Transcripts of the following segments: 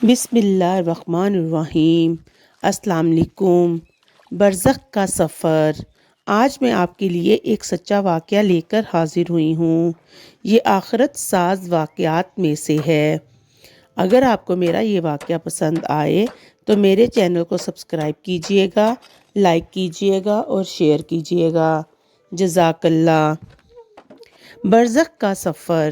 بسم اللہ الرحمن الرحیم۔ السلام علیکم۔ برزخ کا سفر۔ آج میں آپ کے لیے ایک سچا واقعہ لے کر حاضر ہوئی ہوں۔ یہ آخرت ساز واقعات میں سے ہے۔ اگر آپ کو میرا یہ واقعہ پسند آئے تو میرے چینل کو سبسکرائب کیجئے گا، لائک کیجئے گا اور شیئر کیجئے گا۔ جزاک اللہ۔ برزخ کا سفر۔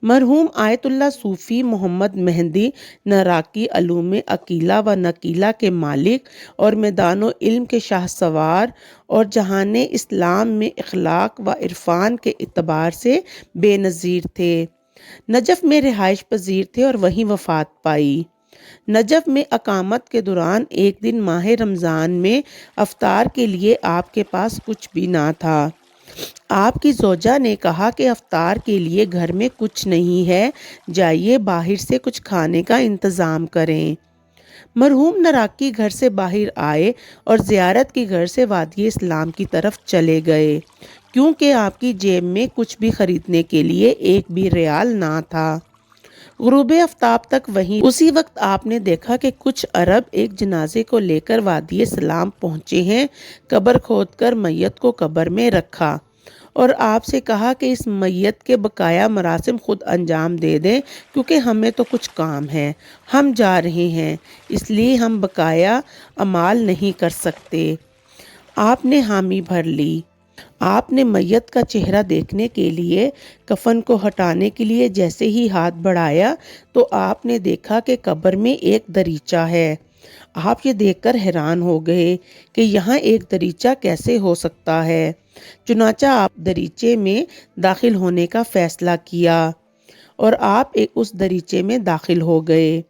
مرحوم آیت اللہ صوفی محمد مہدی نراقی علوم عقیلہ و نقیلہ کے مالک اور میدان علم کے شاہ سوار اور جہان اسلام میں اخلاق و عرفان کے اعتبار سے بے نظیر تھے۔ نجف میں رہائش پذیر تھے اور وہیں وفات پائی۔ نجف میں اقامت کے دوران ایک دن ماہ رمضان میں افطار کے لیے آپ کے پاس کچھ بھی نہ تھا۔ آپ کی زوجہ نے کہا کہ افطار کے لیے گھر میں کچھ نہیں ہے، جائیے باہر سے کچھ کھانے کا انتظام کریں۔ مرحوم نراقی گھر سے باہر آئے اور زیارت کی گھر سے وادی اسلام کی طرف چلے گئے، کیونکہ آپ کی جیب میں کچھ بھی خریدنے کے لیے ایک بھی ریال نہ تھا۔ غروب آفتاب تک وہیں اسی وقت آپ نے دیکھا کہ کچھ عرب ایک جنازے کو لے کر وادی اسلام پہنچے ہیں۔ قبر کھود کر میت کو قبر میں رکھا اور آپ سے کہا کہ اس میت کے بقایا مراسم خود انجام دے دیں، کیونکہ ہمیں تو کچھ کام ہے، ہم جا رہے ہیں، اس لیے ہم بقایا اعمال نہیں کر سکتے۔ آپ نے حامی بھر لی۔ آپ نے میت کا چہرہ دیکھنے کے لیے کفن کو ہٹانے کے لیے جیسے ہی ہاتھ بڑھایا تو آپ نے دیکھا کہ قبر میں ایک دریچہ ہے۔ آپ یہ دیکھ کر حیران ہو گئے کہ یہاں ایک دریچہ کیسے ہو سکتا ہے۔ چنانچہ آپ دریچے میں داخل ہونے کا فیصلہ کیا اور آپ اس دریچے میں داخل ہو گئے۔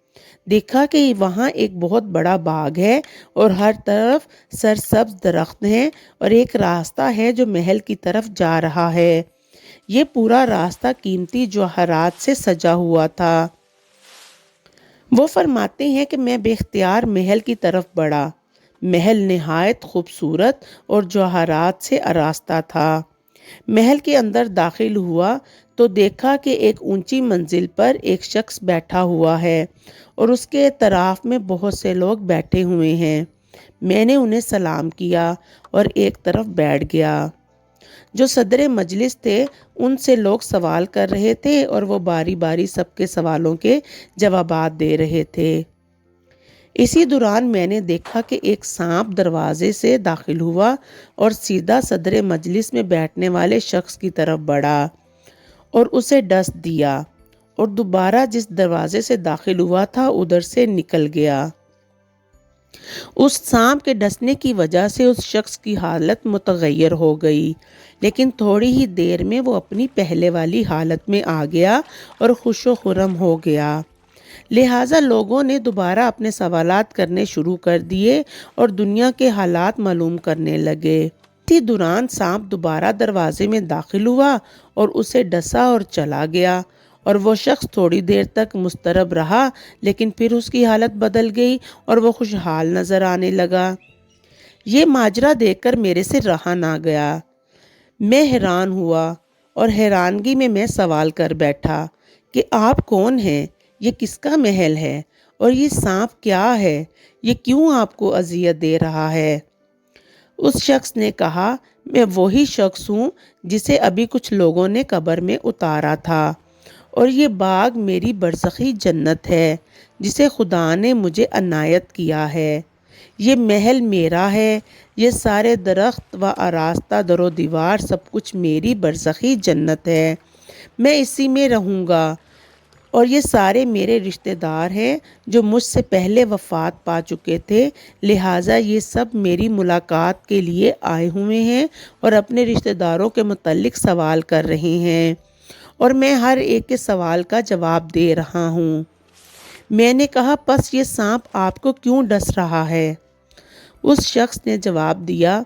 دیکھا کہ وہاں ایک بہت بڑا باغ ہے اور ہر طرف سرسبز درخت ہیں اور ایک راستہ ہے جو محل کی طرف جا رہا ہے۔ یہ پورا راستہ قیمتی جواہرات سے سجا ہوا تھا۔ وہ فرماتے ہیں کہ میں بے اختیار محل کی طرف بڑھا۔ محل نہایت خوبصورت اور جواہرات سے آراستہ تھا۔ محل کے اندر داخل ہوا تو دیکھا کہ ایک اونچی منزل پر ایک شخص بیٹھا ہوا ہے اور اس کے اطراف میں بہت سے لوگ بیٹھے ہوئے ہیں۔ میں نے انہیں سلام کیا اور ایک طرف بیٹھ گیا۔ جو صدر مجلس تھے ان سے لوگ سوال کر رہے تھے اور وہ باری باری سب کے سوالوں کے جوابات دے رہے تھے۔ اسی دوران میں نے دیکھا کہ ایک سانپ دروازے سے داخل ہوا اور سیدھا صدر مجلس میں بیٹھنے والے شخص کی طرف بڑھا اور اسے ڈس دیا اور دوبارہ جس دروازے سے داخل ہوا تھا ادھر سے نکل گیا۔ اس سانپ کے ڈسنے کی وجہ سے اس شخص کی حالت متغیر ہو گئی، لیکن تھوڑی ہی دیر میں وہ اپنی پہلے والی حالت میں آ گیا اور خوش و خرم ہو گیا۔ لہٰذا لوگوں نے دوبارہ اپنے سوالات کرنے شروع کر دیے اور دنیا کے حالات معلوم کرنے لگے۔ اسی دوران سانپ دوبارہ دروازے میں داخل ہوا اور اسے ڈسا اور چلا گیا اور وہ شخص تھوڑی دیر تک مضطرب رہا، لیکن پھر اس کی حالت بدل گئی اور وہ خوشحال نظر آنے لگا۔ یہ ماجرا دیکھ کر میرے سے رہا نہ گیا۔ میں حیران ہوا اور حیرانگی میں سوال کر بیٹھا کہ آپ کون ہیں؟ یہ کس کا محل ہے اور یہ سانپ کیا ہے؟ یہ کیوں آپ کو اذیت دے رہا ہے؟ اس شخص نے کہا، میں وہی شخص ہوں جسے ابھی کچھ لوگوں نے قبر میں اتارا تھا اور یہ باغ میری برزخی جنت ہے جسے خدا نے مجھے عنایت کیا ہے۔ یہ محل میرا ہے، یہ سارے درخت و آراستہ در و دیوار سب کچھ میری برزخی جنت ہے، میں اسی میں رہوں گا اور یہ سارے میرے رشتہ دار ہیں جو مجھ سے پہلے وفات پا چکے تھے، لہٰذا یہ سب میری ملاقات کے لیے آئے ہوئے ہیں اور اپنے رشتہ داروں کے متعلق سوال کر رہے ہیں اور میں ہر ایک کے سوال کا جواب دے رہا ہوں۔ میں نے کہا، پس یہ سانپ آپ کو کیوں ڈس رہا ہے؟ اس شخص نے جواب دیا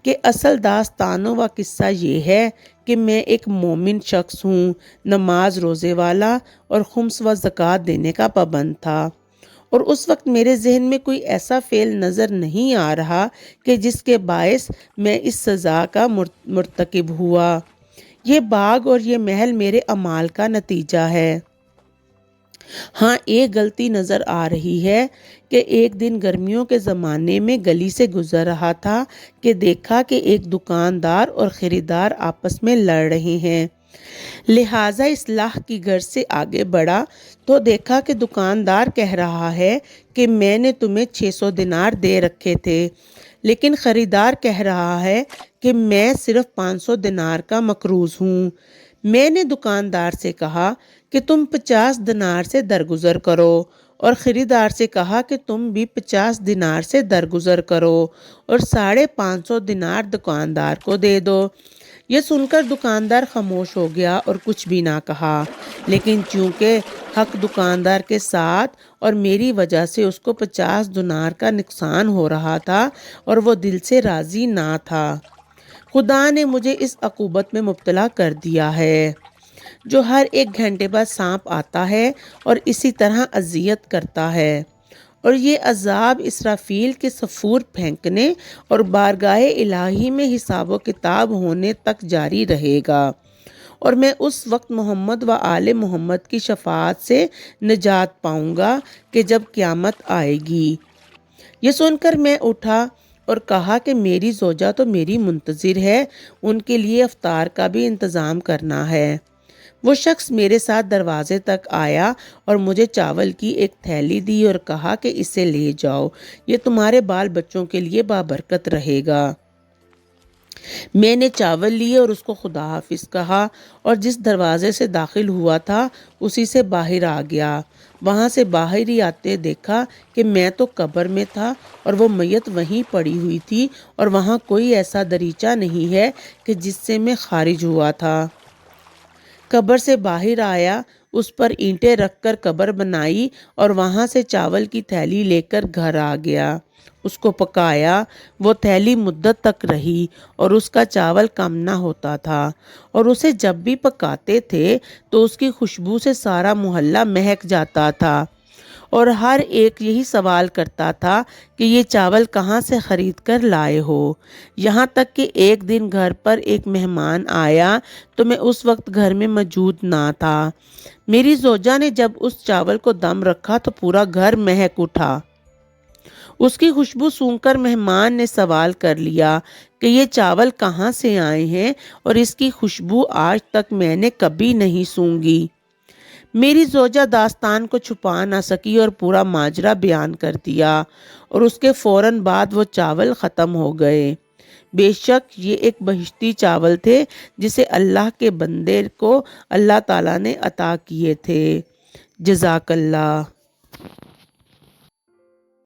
کہ اصل داستان و قصہ یہ ہے کہ میں ایک مومن شخص ہوں، نماز روزے والا اور خمس و زکوٰۃ دینے کا پابند تھا، اور اس وقت میرے ذہن میں کوئی ایسا فعل نظر نہیں آ رہا کہ جس کے باعث میں اس سزا کا مرتکب ہوا۔ یہ باغ اور یہ محل میرے اعمال کا نتیجہ ہے۔ ہاں ایک غلطی نظر آ رہی ہے کہ ایک دن گرمیوں کے زمانے میں گلی سے گزر رہا تھا کہ دیکھا کہ ایک دکاندار اور خریدار آپس میں لڑ رہے ہیں۔ لہٰذا اصلاح کی غرض سے آگے بڑھا تو دیکھا کہ دکاندار کہہ رہا ہے کہ میں نے تمہیں 600 دینار دے رکھے تھے، لیکن خریدار کہہ رہا ہے کہ میں صرف 500 دینار کا مقروض ہوں۔ میں نے دکاندار سے کہا کہ تم 50 دینار سے درگزر کرو، اور خریدار سے کہا کہ تم بھی 50 دینار سے درگزر کرو اور 550 دینار دکاندار کو دے دو۔ یہ سن کر دکاندار خاموش ہو گیا اور کچھ بھی نہ کہا، لیکن چونکہ حق دکاندار کے ساتھ اور میری وجہ سے اس کو 50 دینار کا نقصان ہو رہا تھا اور وہ دل سے راضی نہ تھا، خدا نے مجھے اس عقوبت میں مبتلا کر دیا ہے جو ہر 1 گھنٹے بعد سانپ آتا ہے اور اسی طرح اذیت کرتا ہے، اور یہ عذاب اسرافیل کے صفور پھینکنے اور بارگاہ الہی میں حساب و کتاب ہونے تک جاری رہے گا، اور میں اس وقت محمد و آل محمد کی شفاعت سے نجات پاؤں گا کہ جب قیامت آئے گی۔ یہ سن کر میں اٹھا اور کہا کہ میری زوجہ تو میری منتظر ہے، ان کے لیے افطار کا بھی انتظام کرنا ہے۔ وہ شخص میرے ساتھ دروازے تک آیا اور مجھے چاول کی ایک تھیلی دی اور کہا کہ اسے لے جاؤ، یہ تمہارے بال بچوں کے لیے بابرکت رہے گا۔ میں نے چاول لیے اور اس کو خدا حافظ کہا اور جس دروازے سے داخل ہوا تھا اسی سے باہر آ گیا۔ وہاں سے باہر ہی آتے دیکھا کہ میں تو قبر میں تھا اور وہ میت وہیں پڑی ہوئی تھی، اور وہاں کوئی ایسا دریچہ نہیں ہے کہ جس سے میں خارج ہوا تھا۔ قبر سے باہر آیا، اس پر اینٹیں رکھ کر قبر بنائی اور وہاں سے چاول کی تھیلی لے کر گھر آ گیا۔ اس کو پکایا، وہ تھیلی مدت تک رہی اور اس کا چاول کم نہ ہوتا تھا، اور اسے جب بھی پکاتے تھے تو اس کی خوشبو سے سارا محلہ مہک جاتا تھا، اور ہر ایک یہی سوال کرتا تھا کہ یہ چاول کہاں سے خرید کر لائے ہو۔ یہاں تک کہ ایک دن گھر پر ایک مہمان آیا تو میں اس وقت گھر میں موجود نہ تھا۔ میری زوجہ نے جب اس چاول کو دم رکھا تو پورا گھر مہک اٹھا۔ اس کی خوشبو سونگھ کر مہمان نے سوال کر لیا کہ یہ چاول کہاں سے آئے ہیں، اور اس کی خوشبو آج تک میں نے کبھی نہیں سونگھی۔ میری زوجہ داستان کو چھپا نہ سکی اور پورا ماجرا بیان کر دیا، اور اس کے فوراً بعد وہ چاول ختم ہو گئے۔ بے شک یہ ایک بہشتی چاول تھے جسے اللہ کے بندے کو اللہ تعالیٰ نے عطا کیے تھے۔ جزاک اللہ۔